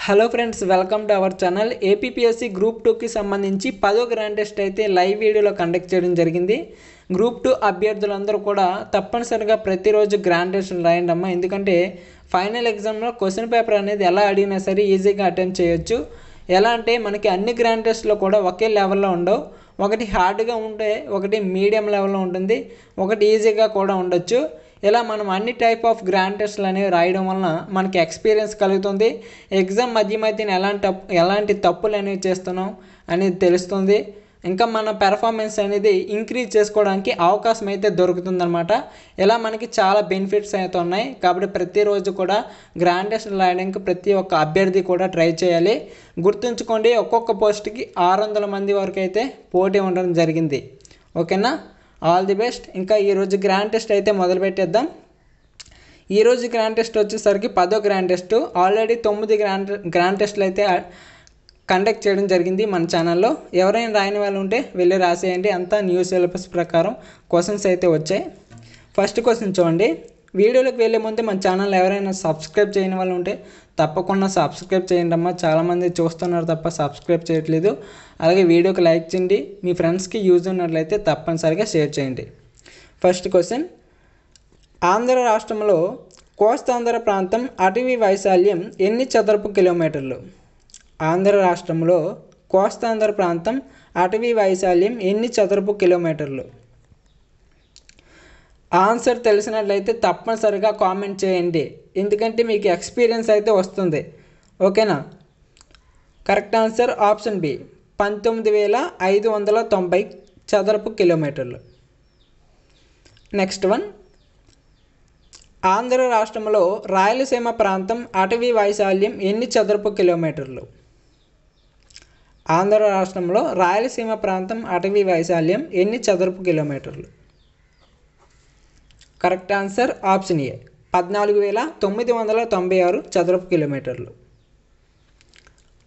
Hello friends, welcome to our channel. APPSC group 2కి సంబంధించి 10వ గ్రాండ్ టెస్ట్ అయితే లైవ్ వీడియోలో కండక్ట్ చేయడం జరిగింది. గ్రూప్ 2 అభ్యర్థులందరూ కూడా తప్పనిసరిగా ప్రతిరోజు గ్రాండ్ టెస్ట్ రాయండి అమ్మా. ఎందుకంటే ఫైనల్ ఎగ్జామ్లో క్వశ్చన్ పేపర్ అనేది ఎలా అడిగినా సరే ఈజీగా అటెంప్ట్ చేయొచ్చు. ఎలా అంటే మనకి అన్ని గ్రాండ్ టెస్ట్లో కూడా ఒకే లెవెల్లో ఉండవు. ఒకటి హార్డ్గా ఉంటే ఒకటి మీడియం లెవెల్లో ఉంటుంది, ఒకటి ఈజీగా కూడా ఉండొచ్చు. ఇలా మనం అన్ని టైప్ ఆఫ్ గ్రాండ్ టెస్ట్లు అనేవి రాయడం వలన మనకి ఎక్స్పీరియన్స్ కలుగుతుంది. ఎగ్జామ్ మధ్యన ఎలాంటి తప్పులు అనేవి చేస్తున్నాం అనేది తెలుస్తుంది. ఇంకా మన పెర్ఫార్మెన్స్ అనేది ఇంక్రీజ్ చేసుకోవడానికి అవకాశం అయితే దొరుకుతుందన్నమాట. ఇలా మనకి చాలా బెనిఫిట్స్ అయితే ఉన్నాయి. కాబట్టి ప్రతిరోజు కూడా గ్రాండ్ టెస్ట్ రాయడానికి ప్రతి ఒక్క అభ్యర్థి కూడా ట్రై చేయాలి. గుర్తుంచుకోండి, ఒక్కొక్క పోస్ట్కి 600 మంది వరకు అయితే పోటీ ఉండడం జరిగింది. ఓకేనా, ఆల్ ది బెస్ట్. ఇంకా ఈరోజు గ్రాండ్ టెస్ట్ అయితే మొదలు పెట్టేద్దాం. ఈరోజు గ్రాండ్ టెస్ట్ వచ్చేసరికి 10వ గ్రాండ్ టెస్ట్. ఆల్రెడీ 9 గ్రాండ్ టెస్ట్లు అయితే కండక్ట్ చేయడం జరిగింది మన ఛానల్లో. ఎవరైనా రాయని వాళ్ళు ఉంటే వెళ్ళి రాసేయండి. అంతా న్యూ సిలబస్ ప్రకారం క్వశ్చన్స్ అయితే వచ్చాయి. ఫస్ట్ క్వశ్చన్ చూడండి. వీడియోలోకి వెళ్ళే ముందు మన ఛానల్ ఎవరైనా సబ్స్క్రైబ్ చేయని వాళ్ళు ఉంటే తప్పకుండా సబ్స్క్రైబ్ చేయండి అమ్మా. చాలామంది చూస్తున్నారు తప్ప సబ్స్క్రైబ్ చేయట్లేదు. అలాగే వీడియోకి లైక్ చేయండి. మీ ఫ్రెండ్స్కి యూజ్ ఉన్నట్లయితే తప్పనిసరిగా షేర్ చేయండి. ఫస్ట్ క్వశ్చన్, ఆంధ్ర రాష్ట్రంలో కోస్తాంధ్ర ప్రాంతం అటవీ వైశాల్యం ఎన్ని చదరపు కిలోమీటర్లు? ఆంధ్ర రాష్ట్రంలో కోస్తాంధ్ర ప్రాంతం అటవీ వైశాల్యం ఎన్ని చదరపు కిలోమీటర్లు? ఆన్సర్ తెలిసినట్లయితే తప్పనిసరిగా కామెంట్ చేయండి, ఎందుకంటే మీకు ఎక్స్పీరియన్స్ అయితే వస్తుంది. ఓకేనా. కరెక్ట్ ఆన్సర్ ఆప్షన్ బి, 19,590 చదరపు కిలోమీటర్లు. నెక్స్ట్ వన్, ఆంధ్ర రాష్ట్రంలో రాయలసీమ ప్రాంతం అటవీ వైశాల్యం ఎన్ని చదరపు కిలోమీటర్లు? ఆంధ్ర రాష్ట్రంలో రాయలసీమ ప్రాంతం అటవీ వైశాల్యం ఎన్ని చదరపు కిలోమీటర్లు? కరెక్ట్ ఆన్సర్ ఆప్షన్ ఏ, 14,996 చదరపు కిలోమీటర్లు.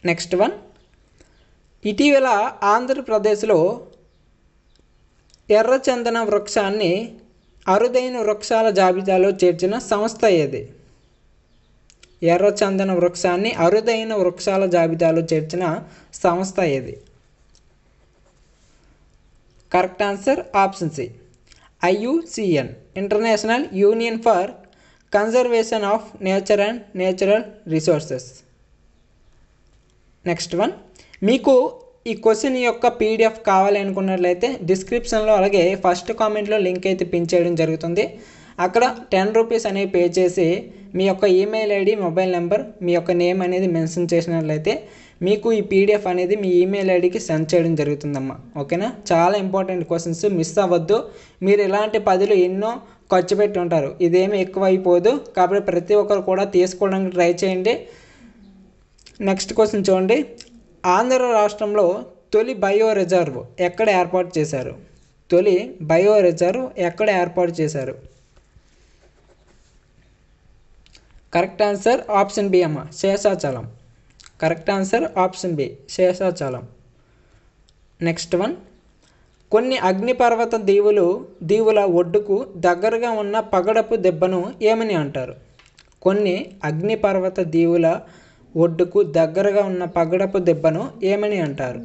నెక్స్ట్ వన్, ఇటీవల ఆంధ్రప్రదేశ్లో ఎర్రచందన వృక్షాన్ని అరుదైన వృక్షాల జాబితాలో చేర్చిన సంస్థ ఏది? ఎర్రచందన వృక్షాన్ని అరుదైన వృక్షాల జాబితాలో చేర్చిన సంస్థ ఏది? Correct answer option C, IUCN, international union for conservation of nature and natural resources. Next one, మీకు ఈ క్వశ్చన్ యొక్క PDF కావాలి అనుకున్నట్లయితే డిస్క్రిప్షన్లో అలాగే ఫస్ట్ కామెంట్లో లింక్ అయితే పిన్ చేయడం జరుగుతుంది. అక్కడ 10 రూపీస్ అనేవి పే చేసి మీ యొక్క ఈమెయిల్ ID, మొబైల్ నెంబర్, మీ యొక్క నేమ్ అనేది మెన్షన్ చేసినట్లయితే మీకు ఈ PDF అనేది మీ ఈమెయిల్ IDకి సెండ్ చేయడం జరుగుతుందమ్మా. ఓకేనా. చాలా ఇంపార్టెంట్ క్వశ్చన్స్, మిస్ అవ్వద్దు. మీరు ఇలాంటి 10లు ఎన్నో ఖర్చు పెట్టి ఉంటారు, ఇదేమీ ఎక్కువ అయిపోదు. కాబట్టి ప్రతి ఒక్కరు కూడా తీసుకోవడానికి ట్రై చేయండి. నెక్స్ట్ క్వశ్చన్ చూడండి. ఆంధ్ర రాష్ట్రంలో తొలి బయో రిజర్వ్ ఎక్కడ ఏర్పాటు చేశారు? తొలి బయో రిజర్వ్ ఎక్కడ ఏర్పాటు చేశారు? కరెక్ట్ ఆన్సర్ ఆప్షన్ బి అమ్మ, Seshachalam. Correct answer option B, Seshachalam. Next one, కొన్ని అగ్నిపర్వత దీవుల ఒడ్డుకు దగ్గరగా ఉన్న పగడపు దెబ్బను ఏమని అంటారు? కొన్ని అగ్నిపర్వత దీవుల ఒడ్డుకు దగ్గరగా ఉన్న పగడపు దెబ్బను ఏమని అంటారు?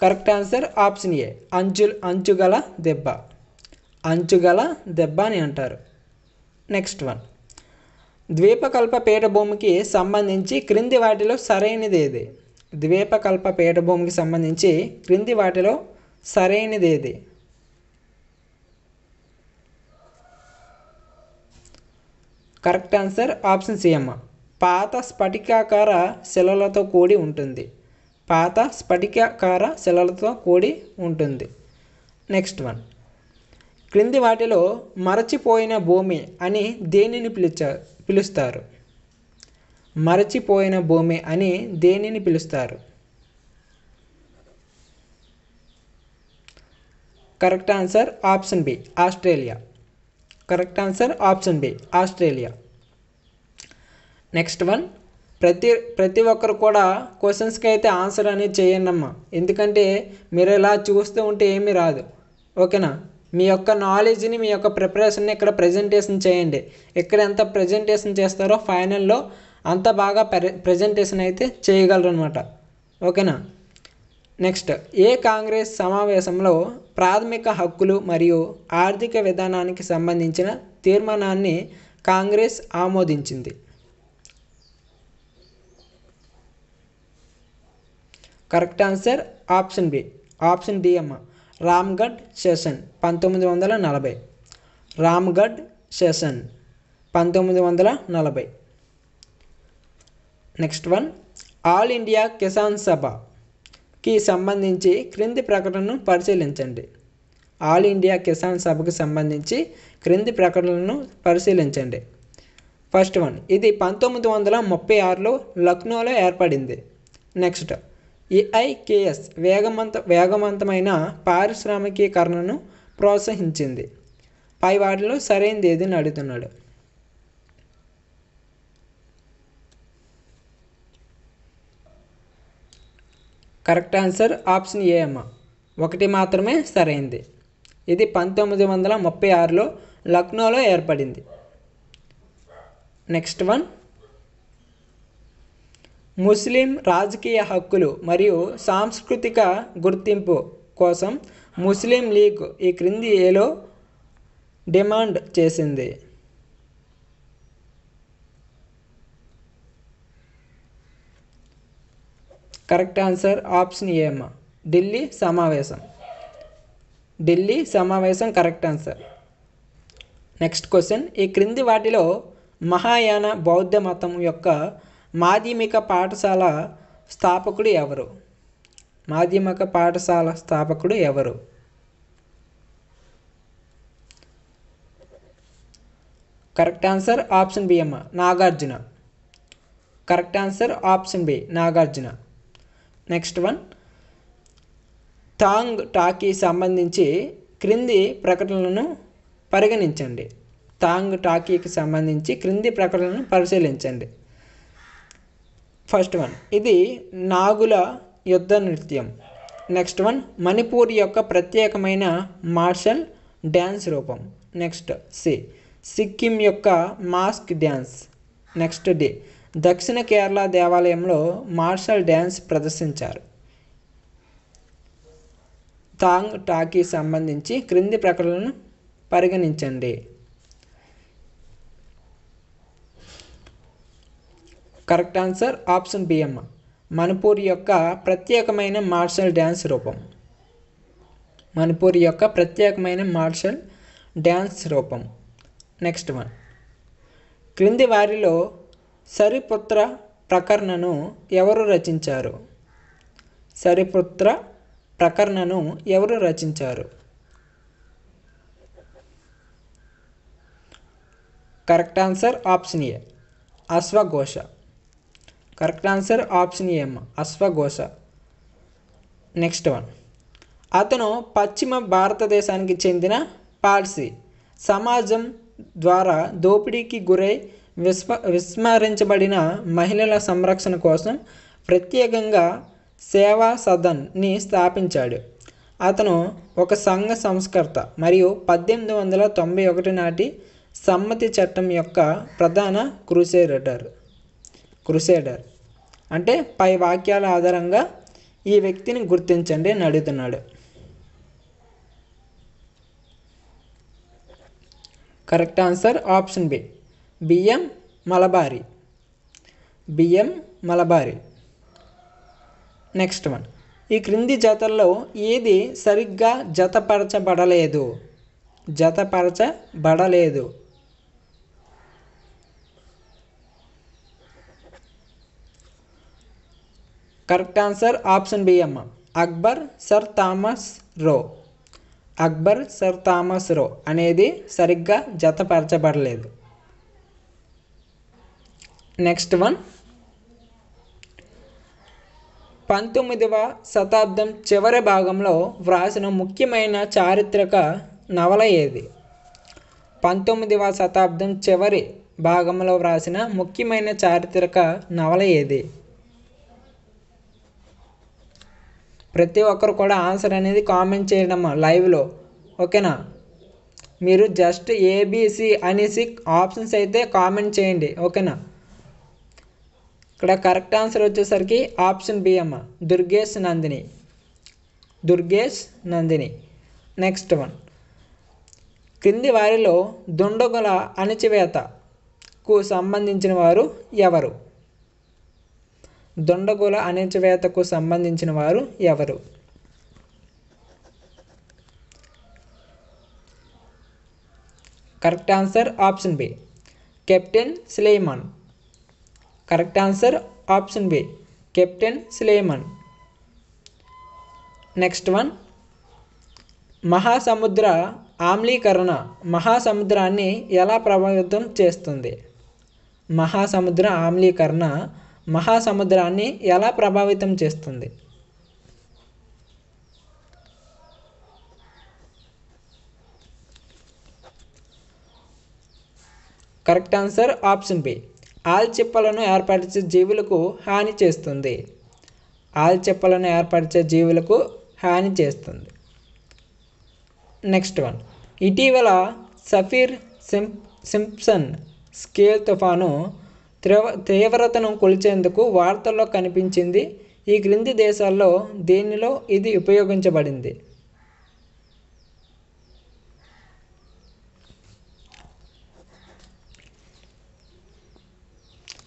కరెక్ట్ ఆన్సర్ ఆప్షన్ ఏ, అంచుగల దెబ్బ. అంచుగల దెబ్బ అని అంటారు. నెక్స్ట్ వన్, ద్వీపకల్ప పీఠభూమికి సంబంధించి క్రింది వాటిలో సరైనది ఏది? ద్వీపకల్ప పీఠభూమికి సంబంధించి క్రింది వాటిలో సరైనది ఏది? కరెక్ట్ ఆన్సర్ ఆప్షన్ సి అమ్మ, పాత స్ఫటికాకార శిలలతో కూడి ఉంటుంది. పాత స్ఫటికాకార శిలలతో కూడి ఉంటుంది. నెక్స్ట్ వన్, క్రింది వాటిలో మరచిపోయిన భూమి అని దేనిని పిలుస్తారు? మరచిపోయిన భూమి అని దేనిని పిలుస్తారు? Correct answer option B, Australia. Correct answer option B, Australia. Next one, ప్రతి ఒక్కరు కూడా క్వశ్చన్స్కి అయితే ఆన్సర్ అనేది చేయండి అమ్మా, ఎందుకంటే మీరు ఇలా చూస్తూ ఉంటే ఏమీ రాదు. ఓకేనా. మీ యొక్క నాలెడ్జ్ని, మీ యొక్క ప్రిపరేషన్ని ఇక్కడ ప్రజెంటేషన్ చేయండి. ఇక్కడ ఎంత ప్రజెంటేషన్ చేస్తారో ఫైనల్లో అంత బాగా ప్రజెంటేషన్ అయితే చేయగలరు అనమాట. ఓకేనా. నెక్స్ట్, ఏ కాంగ్రెస్ సమావేశంలో ప్రాథమిక హక్కులు మరియు ఆర్థిక విధానానికి సంబంధించిన తీర్మానాన్ని కాంగ్రెస్ ఆమోదించింది? కరెక్ట్ ఆన్సర్ ఆప్షన్ డి అమ్మ. Ramgarh session 1940. Ramgarh session 1940. Next one, all India Kisan సభకి సంబంధించి క్రింది ప్రకటనను పరిశీలించండి. ఆల్ ఇండియా కిసాన్ సభకి సంబంధించి క్రింది ప్రకటనలను పరిశీలించండి. ఫస్ట్ వన్, ఇది 1936లో లక్నోలో ఏర్పడింది. నెక్స్ట్, ఏఐకేఎస్ వేగవంతమైన పారిశ్రామికీకరణను ప్రోత్సహించింది. పై వాటిలో సరైనది ఏదని అడుగుతున్నాడు. కరెక్ట్ ఆన్సర్ ఆప్షన్ ఏ అమ్మ. ఒకటి మాత్రమే సరైనది. ఇది 1936లో లక్నోలో ఏర్పడింది. నెక్స్ట్ వన్, ముస్లిం రాజకీయ హక్కులు మరియు సాంస్కృతిక గుర్తింపు కోసం ముస్లిం లీగ్ ఈ క్రింది ఏలో డిమాండ్ చేసింది? కరెక్ట్ ఆన్సర్ ఆప్షన్ ఏ అమ్మ. ఢిల్లీ సమావేశం కరెక్ట్ ఆన్సర్. నెక్స్ట్ క్వశ్చన్, ఈ క్రింది వాటిలో మహాయాన బౌద్ధ మతం యొక్క మాధ్యమిక పాఠశాల స్థాపకుడు ఎవరు? మాధ్యమిక పాఠశాల స్థాపకుడు ఎవరు? కరెక్ట్ ఆన్సర్ ఆప్షన్ బి అమ్మ. Nagarjuna. Correct answer option B Nagarjuna. Next one, థాంగ్ టాకి సంబంధించి క్రింది ప్రకటనలను పరిగణించండి. థాంగ్ టాకీకి సంబంధించి క్రింది ప్రకటనలను పరిశీలించండి. ఫస్ట్ వన్, ఇది నాగుల యుద్ధ నృత్యం. నెక్స్ట్ వన్, మణిపూర్ యొక్క ప్రత్యేకమైన మార్షల్ డ్యాన్స్ రూపం. నెక్స్ట్ సిక్కిం యొక్క మాస్క్ డ్యాన్స్. నెక్స్ట్ డి, దక్షిణ కేరళ దేవాలయంలో మార్షల్ డ్యాన్స్ ప్రదర్శించారు. థాంగ్ టాకి సంబంధించి క్రింది ప్రకటనలను పరిగణించండి. కరెక్ట్ ఆన్సర్ ఆప్షన్ బి అమ్మ. మణిపూర్ యొక్క ప్రత్యేకమైన మార్షల్ డ్యాన్స్ రూపం. మణిపూర్ యొక్క ప్రత్యేకమైన మార్షల్ డ్యాన్స్ రూపం. నెక్స్ట్ వన్, క్రింది వారిలో సరిపుత్ర ప్రకరణను ఎవరు రచించారు? సరిపుత్ర ప్రకరణను ఎవరు రచించారు? కరెక్ట్ ఆన్సర్ ఆప్షన్ ఏ అశ్వఘోష. కరెక్ట్ ఆన్సర్ ఆప్షన్ ఏ అమ్మ అశ్వఘోష. నెక్స్ట్ వన్, అతను పశ్చిమ భారతదేశానికి చెందిన పార్సీ సమాజం ద్వారా దోపిడీకి గురై విస్మరించబడిన మహిళల సంరక్షణ కోసం ప్రత్యేకంగా సేవా సదన్ని స్థాపించాడు. అతను ఒక సంఘ సంస్కర్త మరియు 1891 నాటి సమ్మతి చట్టం యొక్క ప్రధాన క్రూసేడర్. అంటే పై వాక్యాల ఆధారంగా ఈ వ్యక్తిని గుర్తించండి అని అడుగుతున్నాడు. Correct answer option B BM Malabari. Next one, ఈ క్రింది జతల్లో ఏది సరిగ్గా జతపరచబడలేదు? కరెక్ట్ ఆన్సర్ ఆప్షన్ బి అమ్మ అక్బర్ సర్ థామస్ రో అనేది సరిగ్గా జతపరచబడలేదు. నెక్స్ట్ వన్, 19వ శతాబ్దం చివరి భాగంలో వ్రాసిన ముఖ్యమైన చారిత్రక నవల ఏది? 19వ శతాబ్దం చివరి భాగంలో వ్రాసిన ముఖ్యమైన చారిత్రక నవల ఏది? ప్రతి ఒక్కరు కూడా ఆన్సర్ అనేది కామెంట్ చేయడం లైవ్లో. ఓకేనా? మీరు జస్ట్ ఏబిసి అనేసి ఆప్షన్స్ అయితే కామెంట్ చేయండి, ఓకేనా. ఇక్కడ కరెక్ట్ ఆన్సర్ వచ్చేసరికి ఆప్షన్ బి అమ్మ, దుర్గేష్ నందిని. నెక్స్ట్ వన్, క్రింది వారిలో దుండగుల అణచివేతకు సంబంధించిన వారు ఎవరు? దుండగుల అణచివేతకు సంబంధించిన వారు ఎవరు? Correct answer option B, captain Sulaiman. Correct answer option B, captain Sulaiman. Next one, మహాసముద్ర ఆమ్లీకరణ మహాసముద్రాన్ని ఎలా ప్రభావితం చేస్తుంది? మహాసముద్ర ఆమ్లీకరణ మహాసముద్రాన్ని ఎలా ప్రభావితం చేస్తుంది? కరెక్ట్ ఆన్సర్ ఆప్షన్ బి, ఆల్చిప్పలను ఏర్పరిచే జీవులకు హాని చేస్తుంది. ఆల్చిప్పలను ఏర్పరిచే జీవులకు హాని చేస్తుంది. నెక్స్ట్ వన్, ఇటీవల సఫీర్ సింప్సన్ స్కేల్ తుఫాను తీవ్రతను కొలిచేందుకు వార్తల్లో కనిపించింది. ఈ క్రింది దేశాల్లో దేనిలో ఇది ఉపయోగించబడింది?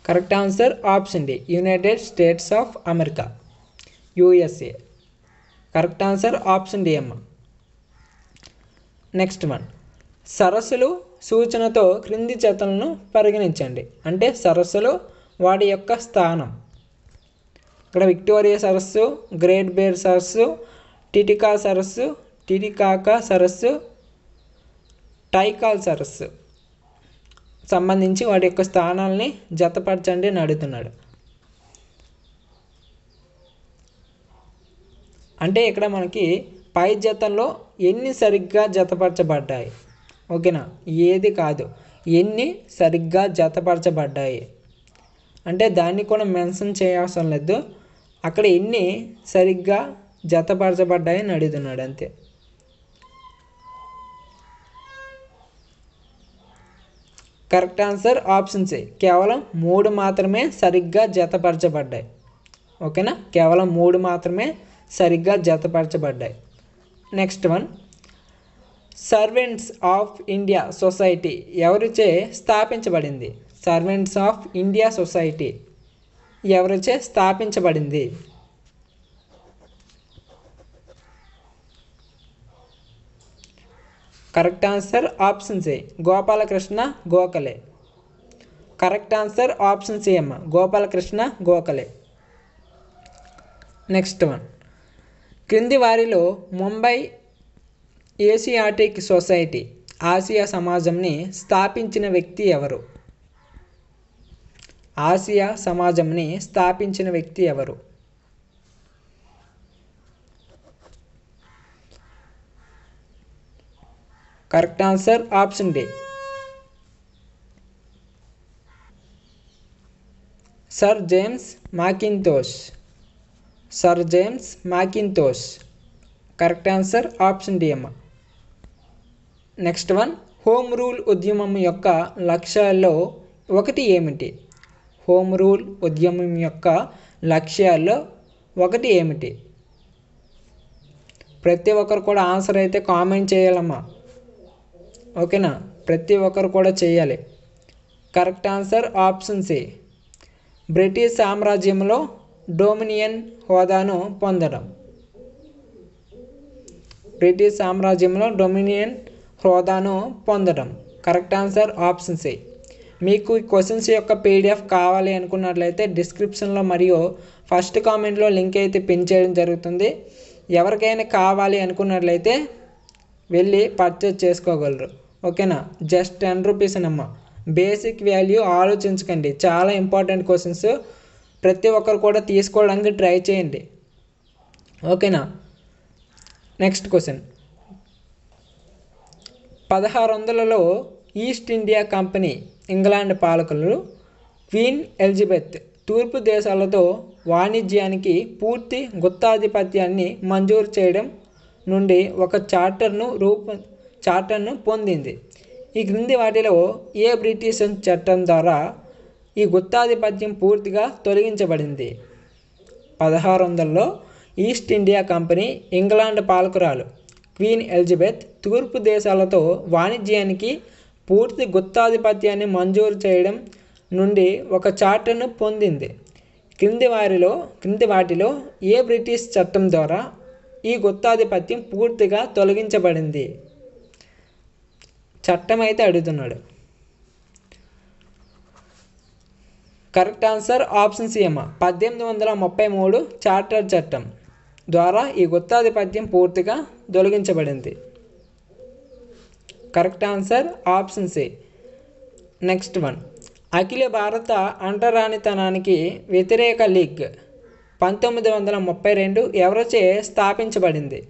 Correct answer option D, United States of America, USA. Correct answer option D అమ్మ. నెక్స్ట్ వన్, సరస్సులు సూచనతో క్రింది జతలను పరిగణించండి. అంటే సరస్సులు వాటి యొక్క స్థానం. ఇక్కడ విక్టోరియా సరస్సు, గ్రేట్ బేర్ సరస్సు, టిటికాకా సరస్సు, టైకాల్ సరస్సు సంబంధించి వాటి యొక్క స్థానాలని జతపరచండి అని అడుగుతున్నాడు. అంటే ఇక్కడ మనకి పై జతల్లో ఎన్ని సరిగ్గా జతపరచబడ్డాయి, ఓకేనా, ఏది కాదు, ఎన్ని సరిగ్గా జతపరచబడ్డాయి అంటే దాన్ని కూడా మెన్షన్ చేయవసరం లేదు, అక్కడ ఎన్ని సరిగ్గా జతపరచబడ్డాయి అని అడుగుతున్నాడు అంతే. కరెక్ట్ ఆన్సర్ ఆప్షన్ సి, కేవలం 3 మాత్రమే సరిగ్గా జతపరచబడ్డాయి, ఓకేనా, కేవలం 3 మాత్రమే సరిగ్గా జతపరచబడ్డాయి. Next one, servants of India society ఎవరిచే స్థాపించబడింది? సర్వెంట్స్ ఆఫ్ ఇండియా సొసైటీ ఎవరిచే స్థాపించబడింది? Correct answer option C, Gopalakrishna Gokhale. Correct answer option C అమ్మ, గోపాలకృష్ణ గోఖలే. నెక్స్ట్ వన్, క్రింది వారిలో ముంబై ఏసియాటిక్ సొసైటీ ఆసియా సమాజంని స్థాపించిన వ్యక్తి ఎవరు? ఆసియా సమాజంని స్థాపించిన వ్యక్తి ఎవరు? Correct answer option D, sir James Mackintosh. Correct answer option D అమ్మ. నెక్స్ట్ వన్, హోమ్ రూల్ ఉద్యమం యొక్క లక్ష్యాల్లో ఒకటి ఏమిటి? హోమ్ రూల్ ఉద్యమం యొక్క లక్ష్యాల్లో ఒకటి ఏమిటి? ప్రతి ఒక్కరు కూడా ఆన్సర్ అయితే కామెంట్ చేయాలమ్మా, ఓకేనా, ప్రతి ఒక్కరు కూడా చేయాలి. Correct answer option C, British సామ్రాజ్యంలో డొమినియన్ హోదాను పొందడం. బ్రిటిష్ సామ్రాజ్యంలో డొమినియన్ హోదాను పొందడం. Correct answer option C. మీకు ఈ క్వశ్చన్స్ యొక్క పీడిఎఫ్ కావాలి అనుకున్నట్లయితే డిస్క్రిప్షన్లో మరియు ఫస్ట్ కామెంట్లో లింక్ అయితే పిన్ చేయడం జరుగుతుంది. ఎవరికైనా కావాలి అనుకున్నట్లయితే వెళ్ళి పర్చేజ్ చేసుకోగలరు, ఓకేనా. జస్ట్ 10 రూపీస్ అమ్మా. బేసిక్ వాల్యూ ఆలోచించకండి, చాలా ఇంపార్టెంట్ క్వశ్చన్స్, ప్రతి ఒక్కరు కూడా తీసుకోవడానికి ట్రై చేయండి, ఓకేనా. నెక్స్ట్ క్వశ్చన్, 1600లో ఈస్ట్ ఇండియా కంపెనీ ఇంగ్లాండ్ పాలకులు క్వీన్ ఎలిజబెత్ తూర్పు దేశాలతో వాణిజ్యానికి పూర్తి గుత్తాధిపత్యాన్ని మంజూరు చేయడం నుండి ఒక చార్టర్ను చార్టర్ను పొందింది. ఈ క్రింది వాటిలో ఏ బ్రిటిష్ చట్టం ద్వారా ఈ గుత్తాధిపత్యం పూర్తిగా తొలగించబడింది? 1600లో ఈస్ట్ ఇండియా కంపెనీ ఇంగ్లాండ్ పాలకురాలు క్వీన్ ఎలిజబెత్ తూర్పు దేశాలతో వాణిజ్యానికి పూర్తి గుత్తాధిపత్యాన్ని మంజూరు చేయడం నుండి ఒక చార్టర్ను పొందింది. క్రింది వాటిలో ఏ బ్రిటిష్ చట్టం ద్వారా ఈ గుత్తాధిపత్యం పూర్తిగా తొలగించబడింది? చట్టం అయితే అడుగుతున్నాడు. కరెక్ట్ ఆన్సర్ ఆప్షన్ సి అమ్మ. 1833 చార్టర్ చట్టం ద్వారా ఈ గుత్తాధిపత్యం పూర్తిగా తొలగించబడింది. Correct answer option C. Next one, అఖిల భారత అంటరానితనానికి వ్యతిరేక లీగ్ 1932 ఎవరిచే స్థాపించబడింది?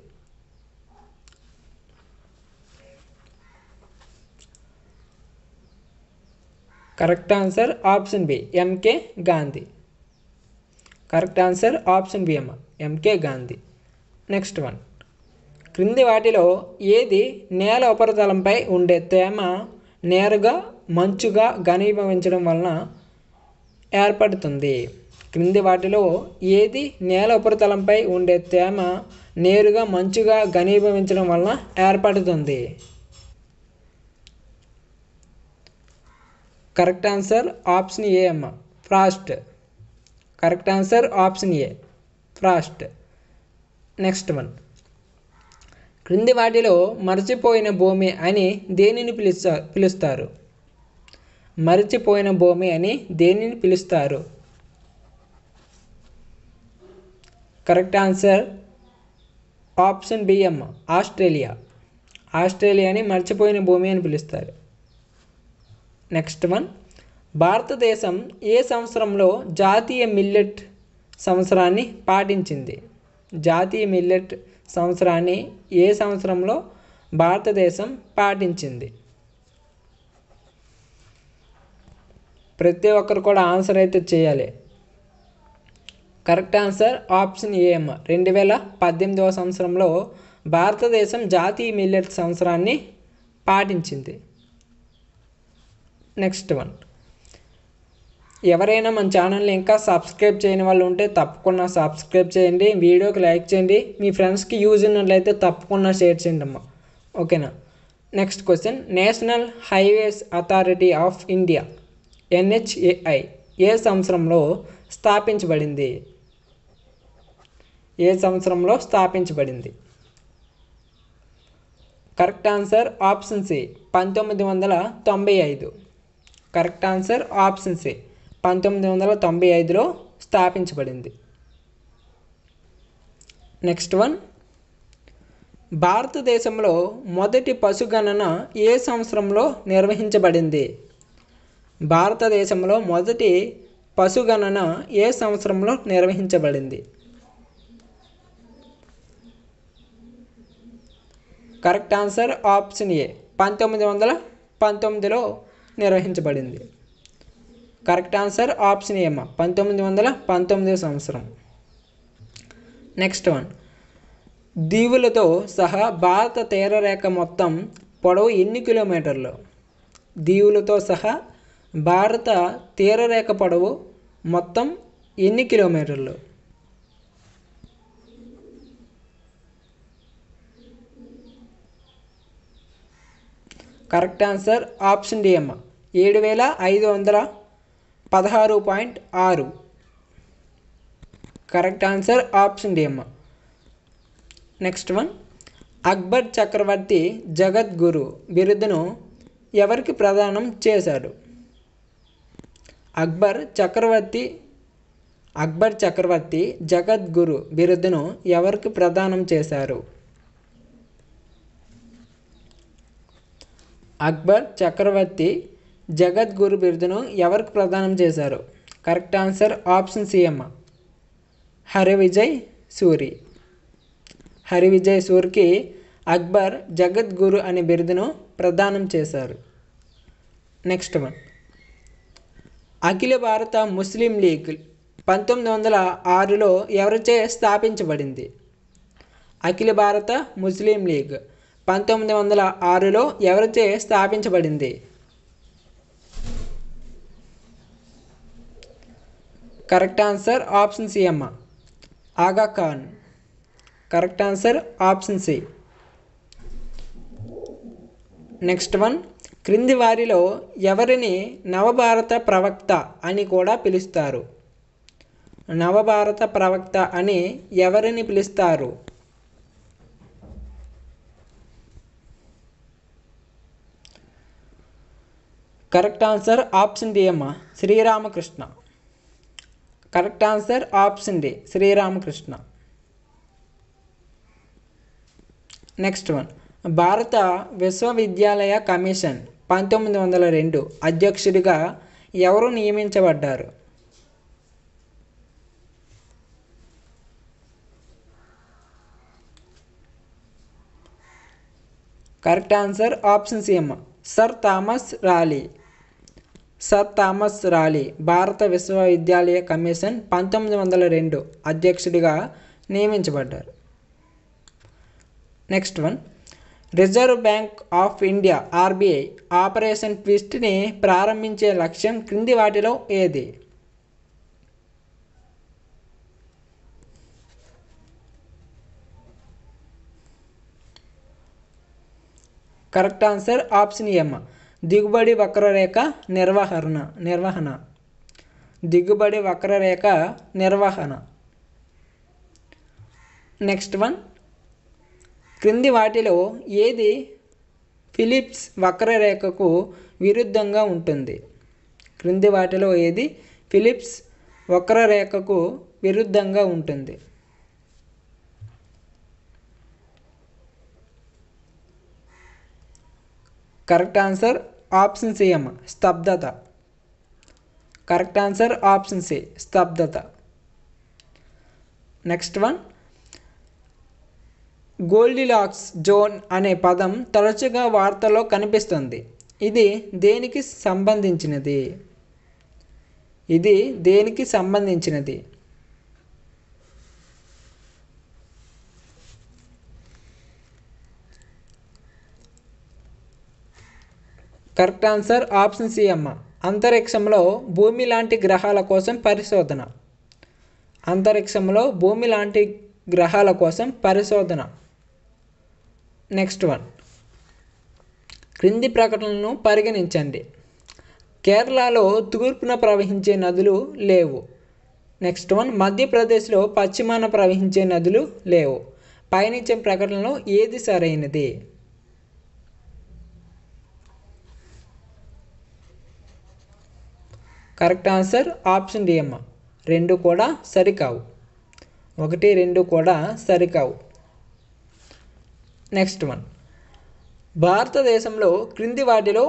Correct answer option B MK Gandhi. Correct answer option B అమ్మ ఎంకే గాంధీ. నెక్స్ట్ వన్, క్రింది వాటిలో ఏది నేల ఉపరితలంపై ఉండే తేమ నేరుగా మంచుగా ఘనీభవించడం వలన ఏర్పడుతుంది? క్రింది వాటిలో ఏది నేల ఉపరితలంపై ఉండే తేమ నేరుగా మంచుగా ఘనీభవించడం వలన ఏర్పడుతుంది? కరెక్ట్ ఆన్సర్ ఆప్షన్ ఏ అమ్మ ఫ్రాస్ట్. కరెక్ట్ ఆన్సర్ ఆప్షన్ ఏ ఫ్రాస్ట్. నెక్స్ట్ వన్, క్రింది వాటిలో మరచిపోయిన భూమి అని దేనిని పిలుస్తారు? మరచిపోయిన భూమి అని దేనిని పిలుస్తారు? కరెక్ట్ ఆన్సర్ ఆప్షన్ బి అమ్మ ఆస్ట్రేలియా. ఆస్ట్రేలియాని మర్చిపోయిన భూమి అని పిలుస్తారు. నెక్స్ట్ వన్, భారతదేశం ఏ సంవత్సరంలో జాతీయ మిల్లెట్ సంవత్సరాన్ని పాటించింది? జాతీయ మిల్లెట్ సంవత్సరాన్ని ఏ సంవత్సరంలో భారతదేశం పాటించింది? ప్రతి ఒక్కరు కూడా ఆన్సర్ అయితే చేయాలి. కరెక్ట్ ఆన్సర్ ఆప్షన్ ఏ అమ్మ 2018వ సంవత్సరంలో భారతదేశం జాతీయ మిల్లెట్ సంవత్సరాన్ని పాటించింది. నెక్స్ట్ వన్, ఎవరైనా మన ఛానల్ని ఇంకా సబ్స్క్రైబ్ చేయని వాళ్ళు ఉంటే తప్పకుండా సబ్స్క్రైబ్ చేయండి, వీడియోకి లైక్ చేయండి, మీ ఫ్రెండ్స్కి యూజ్ ఉన్నట్లయితే తప్పకుండా షేర్ చేయండి అమ్మా. ఓకేనా. Next question, national highways authority of India NHAI ఏ సంవత్సరంలో స్థాపించబడింది? ఏ సంవత్సరంలో స్థాపించబడింది? Correct answer option C 1995. Correct answer option C 1995లో స్థాపించబడింది. నెక్స్ట్ వన్, భారతదేశంలో మొదటి పశుగణన ఏ సంవత్సరంలో నిర్వహించబడింది? భారతదేశంలో మొదటి పశుగణన ఏ సంవత్సరంలో నిర్వహించబడింది? కరెక్ట్ ఆన్సర్ ఆప్షన్ ఏ 1919లో నిర్వహించబడింది. కరెక్ట్ ఆన్సర్ ఆప్షన్ ఏ 1919 సంవత్సరం. నెక్స్ట్ వన్, దీవులతో సహా భారత తీరరేఖ మొత్తం పొడవు ఎన్ని కిలోమీటర్లు? దీవులతో సహా భారత తీరరేఖ పొడవు మొత్తం ఎన్ని కిలోమీటర్లు? కరెక్ట్ ఆన్సర్ ఆప్షన్ డి అమ్మ 7516.6. కరెక్ట్ ఆన్సర్ ఆప్షన్ డి అమ్మ. నెక్స్ట్ వన్, అక్బర్ చక్రవర్తి జగద్గురు బిరుదును ఎవరికి ప్రదానం చేశాడు? అక్బర్ చక్రవర్తి జగద్గురు బిరుదును ఎవరికి ప్రదానం చేశారు? అక్బర్ చక్రవర్తి జగద్గురు బిరుదును ఎవరికి ప్రదానం చేశారు? కరెక్ట్ ఆన్సర్ ఆప్షన్ సి అమ్మ హరివిజయ్ సూరి. హరివిజయ్ సూరికి అక్బర్ జగద్గురు అనే బిరుదును ప్రదానం చేశారు. నెక్స్ట్ వన్, అఖిల భారత ముస్లిం లీగ్ 1906లో ఎవరిచే స్థాపించబడింది? అఖిల భారత ముస్లిం లీగ్ 1906లో ఎవరిచే స్థాపించబడింది? కరెక్ట్ ఆన్సర్ ఆప్షన్ సి అమ్మ, Aga Khan. Correct answer option C. Next one, క్రింది వారిలో ఎవరిని నవభారత ప్రవక్త అని కూడా పిలుస్తారు? నవభారత ప్రవక్త అని ఎవరిని పిలుస్తారు? కరెక్ట్ ఆన్సర్ ఆప్షన్ డి అమ్మ, Sri Ramakrishna. Correct answer option D, Sri Ramakrishna. Next one, భారత విశ్వవిద్యాలయ కమిషన్ 1902 అధ్యక్షుడిగా ఎవరు నియమించబడ్డారు? కరెక్ట్ ఆన్సర్ ఆప్షన్ సి అమ్మ, sir Thomas Raleigh. Sir Thomas Raleigh భారత విశ్వవిద్యాలయ కమిషన్ 1902 అధ్యక్షుడిగా నియమించబడ్డారు. Next one, reserve bank of India RBI operation ట్విస్ట్ని ప్రారంభించే లక్ష్యం క్రింది వాటిలో ఏది? కరెక్ట్ ఆన్సర్ ఆప్షన్ ఏ అమ్మ, దిగుబడి వక్రరేఖ నిర్వహణ. దిగుబడి వక్రరేఖ నిర్వహణ. నెక్స్ట్ వన్, క్రింది వాటిలో ఏది ఫిలిప్స్ వక్రరేఖకు విరుద్ధంగా ఉంటుంది? క్రింది వాటిలో ఏది ఫిలిప్స్ వక్రరేఖకు విరుద్ధంగా ఉంటుంది? కరెక్ట్ ఆన్సర్ ఆప్షన్ సి అమ్మ, స్తబ్దత. కరెక్ట్ ఆన్సర్ ఆప్షన్ సి, స్తబ్దత. నెక్స్ట్ వన్, గోల్డిలాక్స్ జోన్ అనే పదం తరచుగా వార్తల్లో కనిపిస్తుంది. ఇది దేనికి సంబంధించినది? ఇది దేనికి సంబంధించినది? కరెక్ట్ ఆన్సర్ ఆప్షన్ సి అమ్మ, అంతరిక్షంలో భూమి లాంటి గ్రహాల కోసం పరిశోధన. అంతరిక్షంలో భూమి లాంటి గ్రహాల కోసం పరిశోధన. నెక్స్ట్ వన్, క్రింది ప్రకటనలను పరిగణించండి. కేరళలో తూర్పున ప్రవహించే నదులు లేవు. నెక్స్ట్ వన్, మధ్యప్రదేశ్లో పశ్చిమాన ప్రవహించే నదులు లేవు. పైనిచ్చే ప్రకటనలో ఏది సరైనది? కరెక్ట్ ఆన్సర్ ఆప్షన్ డి అమ్మ, రెండు కూడా సరికావు. 1, 2 కూడా సరికావు. నెక్స్ట్ వన్, భారతదేశంలో క్రింది వాటిలో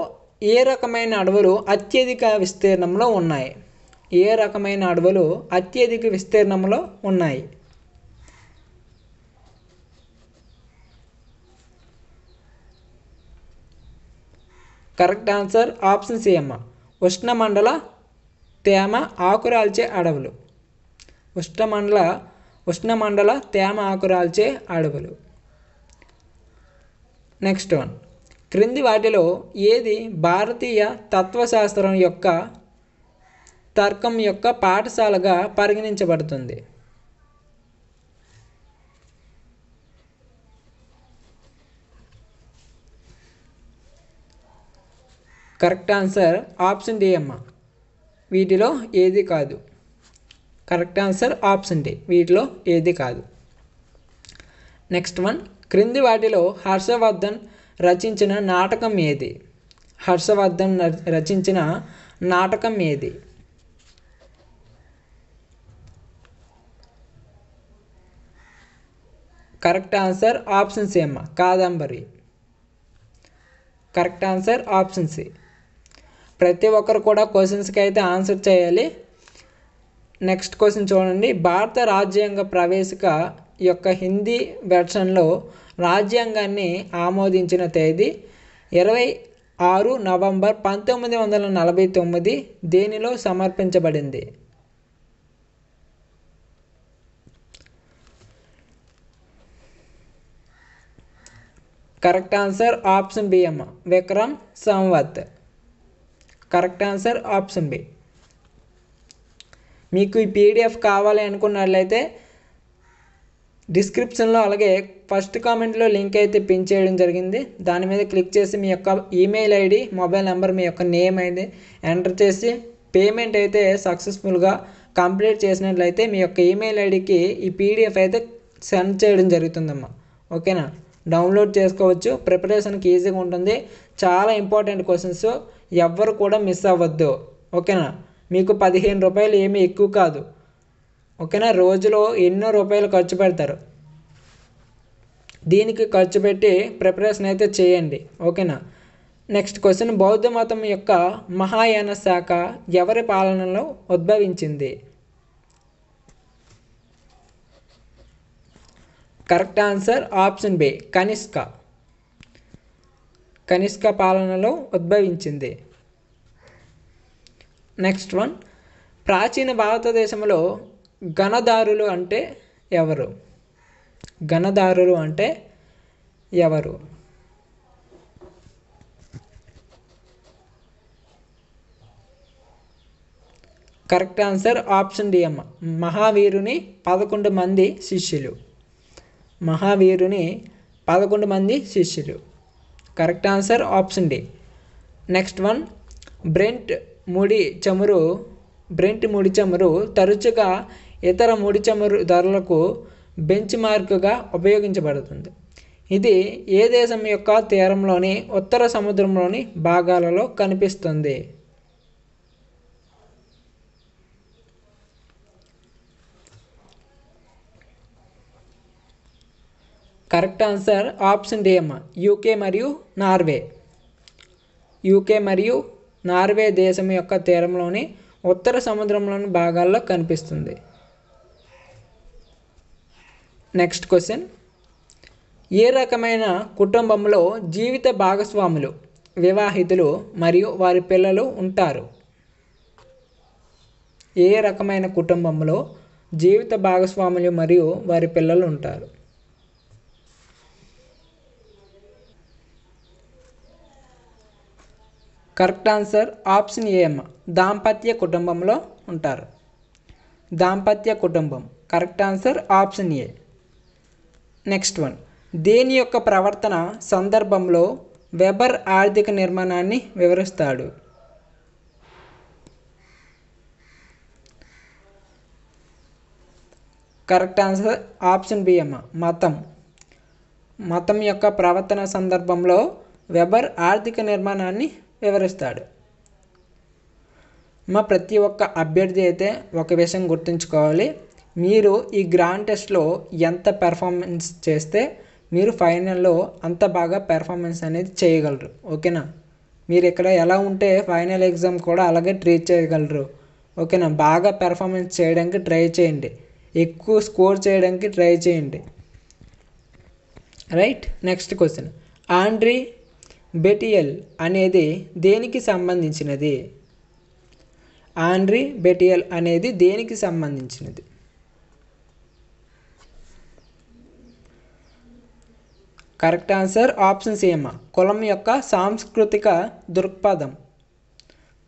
ఏ రకమైన అడవులు అత్యధిక విస్తీర్ణంలో ఉన్నాయి? ఏ రకమైన అడవులు అత్యధిక విస్తీర్ణంలో ఉన్నాయి? కరెక్ట్ ఆన్సర్ ఆప్షన్ సి అమ్మ, ఉష్ణమండల తేమ ఆకురాల్చే అడవులు. ఉష్ణమండల తేమ ఆకురాల్చే అడవులు. నెక్స్ట్ వన్, క్రింది వాటిలో ఏది భారతీయ తత్వశాస్త్రం యొక్క తర్కం యొక్క పాఠశాలగా పరిగణించబడుతుంది? కరెక్ట్ ఆన్సర్ ఆప్షన్ డి అమ్మ, వీటిలో ఏది కాదు. కరెక్ట్ ఆన్సర్ ఆప్షన్ డి, వీటిలో ఏది కాదు. నెక్స్ట్ వన్, క్రింది వాటిలో హర్షవర్ధన్ రచించిన నాటకం ఏది? హర్షవర్ధన్ రచించిన నాటకం ఏది? కరెక్ట్ ఆన్సర్ ఆప్షన్ సి అమ్మ, Kadambari. Correct answer option C. ప్రతి ఒక్కరు కూడా క్వశ్చన్స్కి అయితే ఆన్సర్ చేయాలి. నెక్స్ట్ క్వశ్చన్ చూడండి. భారత రాజ్యాంగ ప్రవేశిక యొక్క హిందీ వెర్షన్లో రాజ్యాంగాన్ని ఆమోదించిన తేదీ 26 నవంబర్ 1949 దేనిలో సమర్పించబడింది? కరెక్ట్ ఆన్సర్ ఆప్షన్ బి అమ్మ, Vikram Samvat. Correct answer option B. మీకు ఈ పీడిఎఫ్ కావాలి అనుకున్నట్లయితే డిస్క్రిప్షన్లో అలాగే ఫస్ట్ కామెంట్లో లింక్ అయితే పిన్ చేయడం జరిగింది. దాని మీద క్లిక్ చేసి మీ యొక్క ఈమెయిల్ ఐడి, మొబైల్ నెంబర్, మీ యొక్క నేమ్ అయితే ఎంటర్ చేసి పేమెంట్ అయితే సక్సెస్ఫుల్గా కంప్లీట్ చేసినట్లయితే మీ యొక్క ఈమెయిల్ ఐడికి ఈ పీడిఎఫ్ అయితే సెండ్ చేయడం జరుగుతుందమ్మా. ఓకేనా, డౌన్లోడ్ చేసుకోవచ్చు. ప్రిపరేషన్కి ఈజీగా ఉంటుంది. చాలా ఇంపార్టెంట్ క్వశ్చన్స్, ఎవ్వరు కూడా మిస్ అవ్వద్దు. ఓకేనా, మీకు 15 రూపాయలు ఏమీ ఎక్కువ కాదు. ఓకేనా, రోజులో ఎన్నో రూపాయలు ఖర్చు పెడతారు. దీనికి ఖర్చు పెట్టి ప్రిపరేషన్ అయితే చేయండి. ఓకేనా. నెక్స్ట్ క్వశ్చన్, బౌద్ధ మతం యొక్క మహాయాన శాఖ ఎవరి పాలనలో ఉద్భవించింది? Correct answer option B, Kanishka. Kanishka పాలనలో ఉద్భవించింది. నెక్స్ట్ వన్, ప్రాచీన భారతదేశంలో గణదారులు అంటే ఎవరు? గణదారులు అంటే ఎవరు? కరెక్ట్ ఆన్సర్ ఆప్షన్ డి అమ్మ, మహావీరుని 11 మంది శిష్యులు. మహావీరుని 11 మంది శిష్యులు. Correct answer option D. Next one, Brent ముడి చమురు తరచుగా ఇతర ముడి చమురు ధరలకు బెంచ్ మార్క్గా ఉపయోగించబడుతుంది. ఇది ఏ దేశం యొక్క తీరంలోని ఉత్తర సముద్రంలోని భాగాలలో కనిపిస్తుంది? కరెక్ట్ ఆన్సర్ ఆప్షన్ డి అమ్మ, యూకే మరియు నార్వే. యూకే మరియు నార్వే దేశం యొక్క తీరంలోని ఉత్తర సముద్రంలోని భాగాల్లో కనిపిస్తుంది. నెక్స్ట్ క్వశ్చన్, ఏ రకమైన కుటుంబంలో జీవిత భాగస్వాములు, వివాహితులు మరియు వారి పిల్లలు ఉంటారు? ఏ రకమైన కుటుంబంలో జీవిత భాగస్వాములు మరియు వారి పిల్లలు ఉంటారు? కరెక్ట్ ఆన్సర్ ఆప్షన్ ఏ అమ్మ, దాంపత్య కుటుంబంలో ఉంటారు. దాంపత్య కుటుంబం. కరెక్ట్ ఆన్సర్ ఆప్షన్ ఏ. నెక్స్ట్ వన్, దేని యొక్క ప్రవర్తన సందర్భంలో వెబర్ ఆర్థిక నిర్మాణాన్ని వివరిస్తాడు? కరెక్ట్ ఆన్సర్ ఆప్షన్ బి అమ్మ, మతం. మతం యొక్క ప్రవర్తన సందర్భంలో వెబర్ ఆర్థిక నిర్మాణాన్ని వివరిస్తాడు. ప్రతి ఒక్క అభ్యర్థి అయితే ఒక విషయం గుర్తుంచుకోవాలి, మీరు ఈ గ్రాండ్ టెస్ట్లో ఎంత పెర్ఫార్మెన్స్ చేస్తే మీరు ఫైనల్లో అంత బాగా పెర్ఫార్మెన్స్ అనేది చేయగలరు. ఓకేనా, మీరు ఇక్కడ ఎలా ఉంటే ఫైనల్ ఎగ్జామ్ కూడా అలాగే ట్రీట్ చేయగలరు. ఓకేనా, బాగా పెర్ఫార్మెన్స్ చేయడానికి ట్రై చేయండి, ఎక్కువ స్కోర్ చేయడానికి ట్రై చేయండి. రైట్. నెక్స్ట్ క్వశ్చన్, ఆండ్రీ బెటియల్ అనేది దేనికి సంబంధించినది? ఆండ్రీ బెటియల్ అనేది దేనికి సంబంధించినది? కరెక్ట్ ఆన్సర్ ఆప్షన్ సి అమ్మ, కులం యొక్క సాంస్కృతిక దృక్పథం.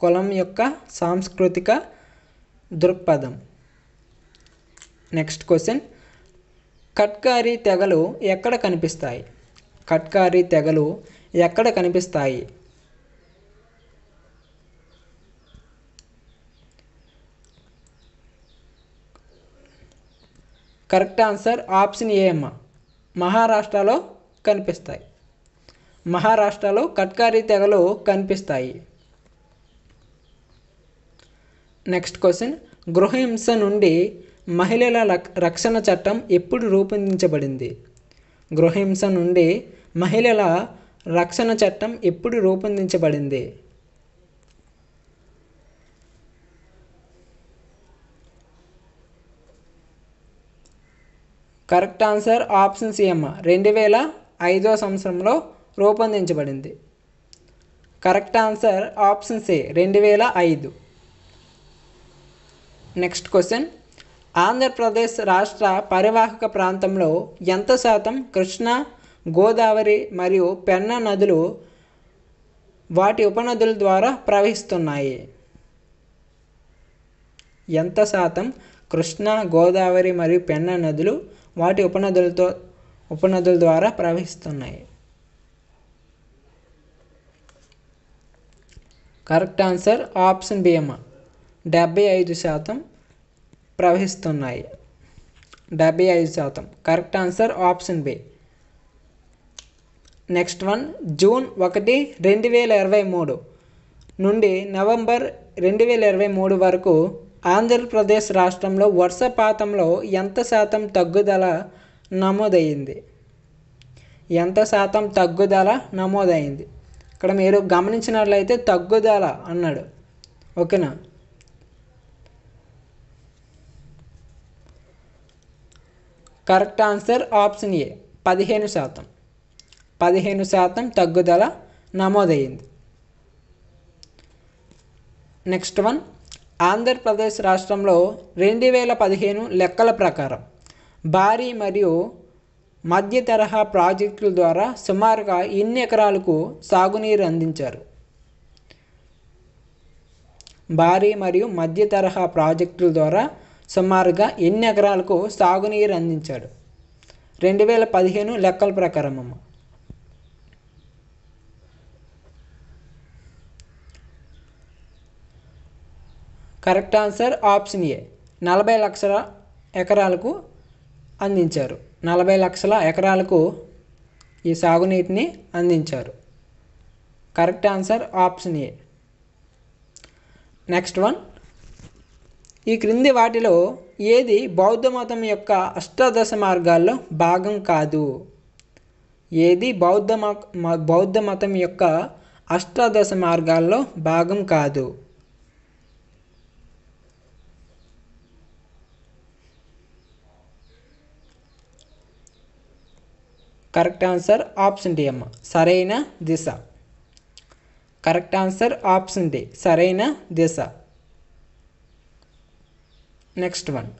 కులం యొక్క సాంస్కృతిక దృక్పథం. నెక్స్ట్ క్వశ్చన్, కట్కారీ తెగలు ఎక్కడ కనిపిస్తాయి? కట్కారీ తెగలు ఎక్కడ కనిపిస్తాయి? కరెక్ట్ ఆన్సర్ ఆప్షన్ ఏ అమ్మ, మహారాష్ట్రలో కనిపిస్తాయి. మహారాష్ట్రలో కట్కారీ తెగలు కనిపిస్తాయి. నెక్స్ట్ క్వశ్చన్, గృహహింస నుండి మహిళల రక్షణ చట్టం ఎప్పుడు రూపొందించబడింది? గృహహింస నుండి మహిళల రక్షణ చట్టం ఎప్పుడు రూపొందించబడింది? కరెక్ట్ ఆన్సర్ ఆప్షన్ సి అమ్మ, 2005వ సంవత్సరంలో రూపొందించబడింది. Correct answer option C, 2005. Next question, Andhra Pradesh రాష్ట్ర పరివాహక ప్రాంతంలో ఎంత శాతం కృష్ణా గోదావరి మరియు పెన్నా నదులు వాటి ఉపనదుల ద్వారా ప్రవహిస్తున్నాయి. ఎంత శాతం కృష్ణా, గోదావరి మరియు పెన్నా నదులు వాటి ఉపనదుల ద్వారా ప్రవహిస్తున్నాయి? కరెక్ట్ ఆన్సర్ ఆప్షన్ బి అమ్మ, 75% ప్రవహిస్తున్నాయి. 75%. Correct answer option B. Next one, June 1, 2023 నుండి నవంబర్ 2023 వరకు ఆంధ్రప్రదేశ్ రాష్ట్రంలో వర్షపాతంలో ఎంత శాతం తగ్గుదల నమోదైంది? ఎంత శాతం తగ్గుదల నమోదైంది? ఇక్కడ మీరు గమనించినట్లయితే తగ్గుదల అన్నాడు. ఓకేనా? కరెక్ట్ ఆన్సర్ ఆప్షన్ ఏ, 15%. 15% తగ్గుదల నమోదైంది. నెక్స్ట్ వన్, ఆంధ్రప్రదేశ్ రాష్ట్రంలో 2015 లెక్కల ప్రకారం భారీ మరియు మధ్య తరహా ప్రాజెక్టుల ద్వారా సుమారుగా ఎన్ని ఎకరాలకు సాగునీరు అందించారు? భారీ మరియు మధ్య తరహా ప్రాజెక్టుల ద్వారా సుమారుగా ఎన్ని ఎకరాలకు సాగునీరు అందించాడు 2015 లెక్కల ప్రకారం అమ్మ? కరెక్ట్ ఆన్సర్ ఆప్షన్ ఏ, 40 లక్షల ఎకరాలకు అందించారు. 40 లక్షల ఎకరాలకు ఈ సాగునీటిని అందించారు. కరెక్ట్ ఆన్సర్ ఆప్షన్ ఏ. నెక్స్ట్ వన్, ఈ క్రింది వాటిలో ఏది బౌద్ధ మతం యొక్క అష్టాదశ మార్గాల్లో భాగం కాదు? ఏది బౌద్ధ మతం యొక్క అష్టాదశ మార్గాల్లో భాగం కాదు? కరెక్ట్ ఆన్సర్ ఆప్షన్ డి అమ్మ, సరైన దిశ. కరెక్ట్ ఆన్సర్ ఆప్షన్ డి, సరైన దిశ. నెక్స్ట్ వన్,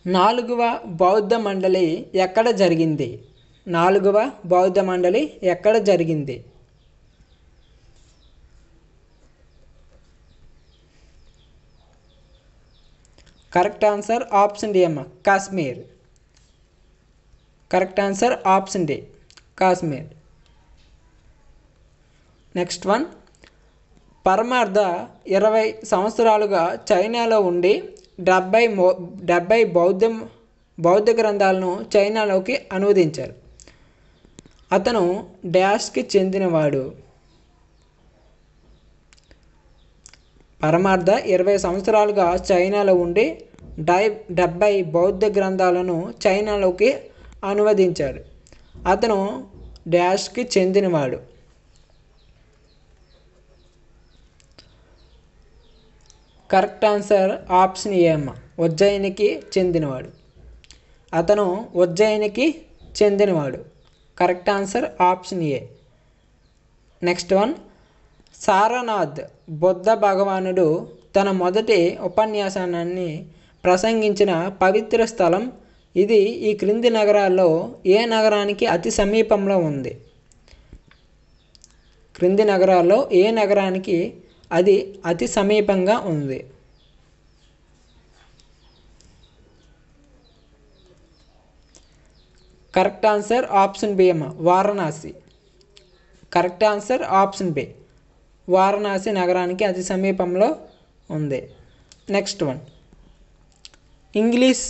4వ బౌద్ధ మండలి ఎక్కడ జరిగింది? 4వ బౌద్ధ మండలి ఎక్కడ జరిగింది? కరెక్ట్ ఆన్సర్ ఆప్షన్ డి అమ్మ, Kashmir. Correct answer option D, Kashmir. Next one, Paramartha 20 సంవత్సరాలుగా చైనాలో ఉండి 70 బౌద్ధ గ్రంథాలను చైనాలోకి అనువదించారు. అతను డాష్కి చెందినవాడు? పరమార్థ 20 సంవత్సరాలుగా చైనాలో ఉండి 70 బౌద్ధ గ్రంథాలను చైనాలోకి అనువదించాడు. అతను డాష్కి చెందినవాడు? కరెక్ట్ ఆన్సర్ ఆప్షన్ ఏ అమ్మ, ఉజ్జయినికి చెందినవాడు. అతను ఉజ్జయినికి చెందినవాడు. కరెక్ట్ ఆన్సర్ ఆప్షన్ ఏ. నెక్స్ట్ వన్, సారనాథ్ బుద్ధ భగవానుడు తన మొదటి ఉపన్యాసాన్ని ప్రసంగించిన పవిత్ర స్థలం ఇది ఈ క్రింది నగరాల్లో ఏ నగరానికి అతి సమీపంలో ఉంది? క్రింది నగరాల్లో ఏ నగరానికి అది అతి సమీపంగా ఉంది? కరెక్ట్ ఆన్సర్ ఆప్షన్ బి అమ్మ, Varanasi. Correct answer option B, Varanasi నగరానికి అతి సమీపంలో ఉంది. Next one, English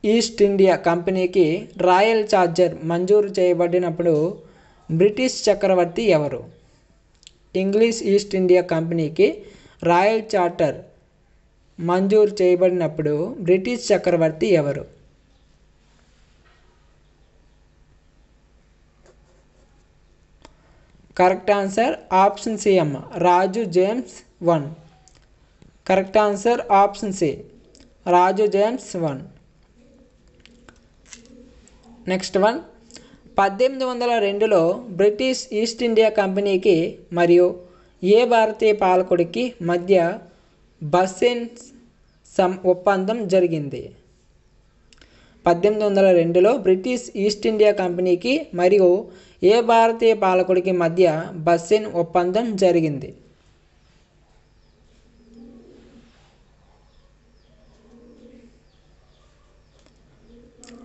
East India కంపెనీకి రాయల్ ఛార్టర్ మంజూరు చేయబడినప్పుడు బ్రిటిష్ చక్రవర్తి ఎవరు? ఇంగ్లీష్ ఈస్ట్ ఇండియా కంపెనీకి రాయల్ ఛార్టర్ మంజూరు చేయబడినప్పుడు బ్రిటిష్ చక్రవర్తి ఎవరు? కరెక్ట్ ఆన్సర్ ఆప్షన్ సి అమ్మ, రాజు James 1. Correct answer option C, రాజు జేమ్స్ 1. నెక్స్ట్ వన్, 1802లో బ్రిటిష్ ఈస్ట్ ఇండియా కంపెనీకి మరియు ఏ భారతీయ పాలకుడికి మధ్య బస్సెన్స్ ఒప్పందం జరిగింది? 1802లో బ్రిటిష్ ఈస్ట్ ఇండియా కంపెనీకి మరియు ఏ భారతీయ పాలకుడికి మధ్య బస్సెన్ ఒప్పందం జరిగింది?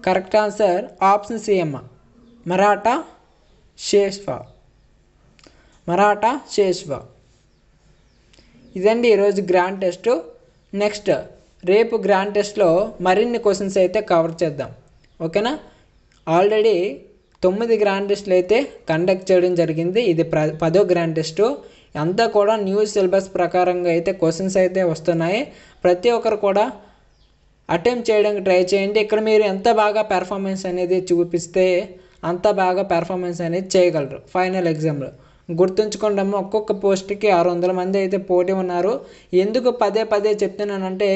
కరెక్ట్ ఆన్సర్ ఆప్షన్ సి అమ్మ, మరాఠా షేష్వా. ఇదండి ఈరోజు గ్రాండ్ టెస్ట్. నెక్స్ట్ రేపు గ్రాండ్ టెస్ట్లో మరిన్ని క్వశ్చన్స్ అయితే కవర్ చేద్దాం. ఓకేనా? ఆల్రెడీ 9 గ్రాండ్ టెస్ట్లు అయితే కండక్ట్ చేయడం జరిగింది. ఇది 10వ గ్రాండ్ టెస్టు. అంతా కూడా న్యూ సిలబస్ ప్రకారంగా అయితే క్వశ్చన్స్ అయితే వస్తున్నాయి. ప్రతి ఒక్కరు కూడా అటెంప్ట్ చేయడానికి ట్రై చేయండి. ఇక్కడ మీరు ఎంత బాగా పెర్ఫార్మెన్స్ అనేది చూపిస్తే అంత బాగా పెర్ఫార్మెన్స్ అనేది చేయగలరు ఫైనల్ ఎగ్జామ్లో. గుర్తుంచుకోండమ్మా, ఒక్కొక్క పోస్ట్కి 600 మంది అయితే పోటీ ఉన్నారు. ఎందుకు పదే చెప్తున్నానంటే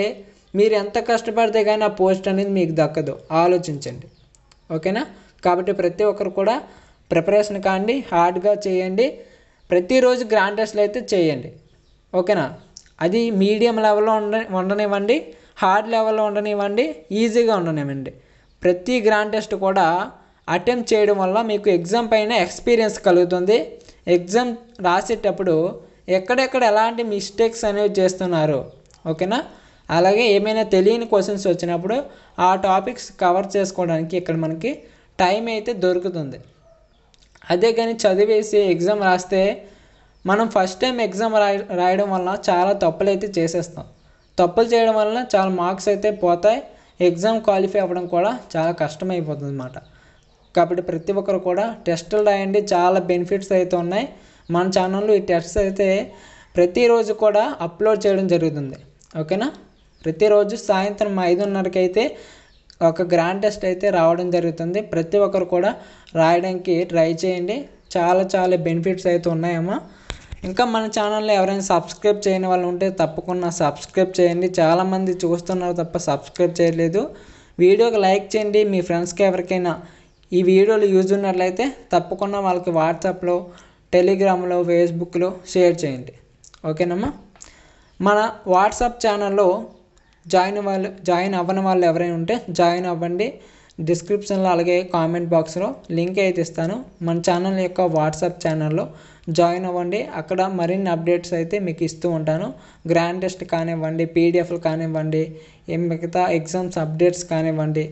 మీరు ఎంత కష్టపడితే కానీ ఆ పోస్ట్ అనేది మీకు దక్కదు, ఆలోచించండి. ఓకేనా? కాబట్టి ప్రతి ఒక్కరు కూడా ప్రిపరేషన్ కాండి, హార్డ్గా చేయండి. ప్రతిరోజు గ్రాండ్ టెస్ట్లు అయితే చేయండి. ఓకేనా? అది మీడియం లెవెల్లో ఉండనివ్వండి, హార్డ్ లెవెల్లో ఉండనివ్వండి, ఈజీగా ఉండనివ్వండి. ప్రతి గ్రాండ్ టెస్ట్ కూడా అటెంప్ట్ చేయడం వల్ల మీకు ఎగ్జామ్ పైన ఎక్స్పీరియన్స్ కలుగుతుంది. ఎగ్జామ్ రాసేటప్పుడు ఎక్కడెక్కడ ఎలాంటి మిస్టేక్స్ అనేవి చేస్తున్నారు, ఓకేనా? అలాగే ఏమైనా తెలియని క్వశ్చన్స్ వచ్చినప్పుడు ఆ టాపిక్స్ కవర్ చేసుకోవడానికి ఇక్కడ మనకి టైం అయితే దొరుకుతుంది. అదే కానీ చదివేసి ఎగ్జామ్ రాస్తే మనం ఫస్ట్ టైం ఎగ్జామ్ రాయడం వల్ల చాలా తప్పులు అయితే చేసేస్తాం. తప్పులు చేయడం వల్ల చాలా మార్క్స్ అయితే పోతాయి. ఎగ్జామ్ క్వాలిఫై అవ్వడం కూడా చాలా కష్టమైపోతుంది అన్నమాట. కాబట్టి ప్రతి ఒక్కరు కూడా టెస్టులు రాయండి. చాలా బెనిఫిట్స్ అయితే ఉన్నాయి. మన ఛానల్లో ఈ టెస్ట్స్ అయితే ప్రతిరోజు కూడా అప్లోడ్ చేయడం జరుగుతుంది. ఓకేనా? ప్రతిరోజు సాయంత్రం 5:30కి అయితే ఒక గ్రాండ్ టెస్ట్ అయితే రావడం జరుగుతుంది. ప్రతి ఒక్కరు కూడా రాయడానికి ట్రై చేయండి. చాలా బెనిఫిట్స్ అయితే ఉన్నాయమ్మా. ఇంకా మన ఛానల్లో ఎవరైనా సబ్స్క్రైబ్ చేయని వాళ్ళు ఉంటే తప్పకుండా సబ్స్క్రైబ్ చేయండి. చాలామంది చూస్తున్నారు తప్ప సబ్స్క్రైబ్ చేయలేదు. వీడియోకి లైక్ చేయండి. మీ ఫ్రెండ్స్కి ఎవరికైనా ఈ వీడియోలు యూజ్ ఉన్నట్లయితే తప్పకుండా వాళ్ళకి వాట్సాప్లో, టెలిగ్రామ్లో, ఫేస్బుక్లో షేర్ చేయండి. ఓకేనమ్మా? మన వాట్సాప్ ఛానల్లో జాయిన్ అవ్వని వాళ్ళు ఎవరైనా ఉంటే జాయిన్ అవ్వండి. డిస్క్రిప్షన్లో అలాగే కామెంట్ బాక్స్లో లింక్ అయితే ఇస్తాను. మన ఛానల్ యొక్క వాట్సాప్ ఛానల్లో జాయిన్ అవ్వండి. అక్కడ మరిన్ని అప్డేట్స్ అయితే మీకు ఇస్తూ ఉంటాను. గ్రాండ్ టెస్ట్ కానివ్వండి, పీడిఎఫ్లు కానివ్వండి, మిగతా ఎగ్జామ్స్ అప్డేట్స్ కానివ్వండి,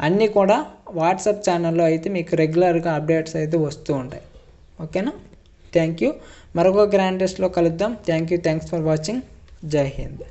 అన్నీ కూడా వాట్సాప్ ఛానల్లో అయితే మీకు రెగ్యులర్గా అప్డేట్స్ అయితే వస్తూ ఉంటాయి. ఓకేనా? Thank you. మరొక గ్రాండ్ టెస్ట్లో కలుద్దాం. Thanks for watching. జై హింద్.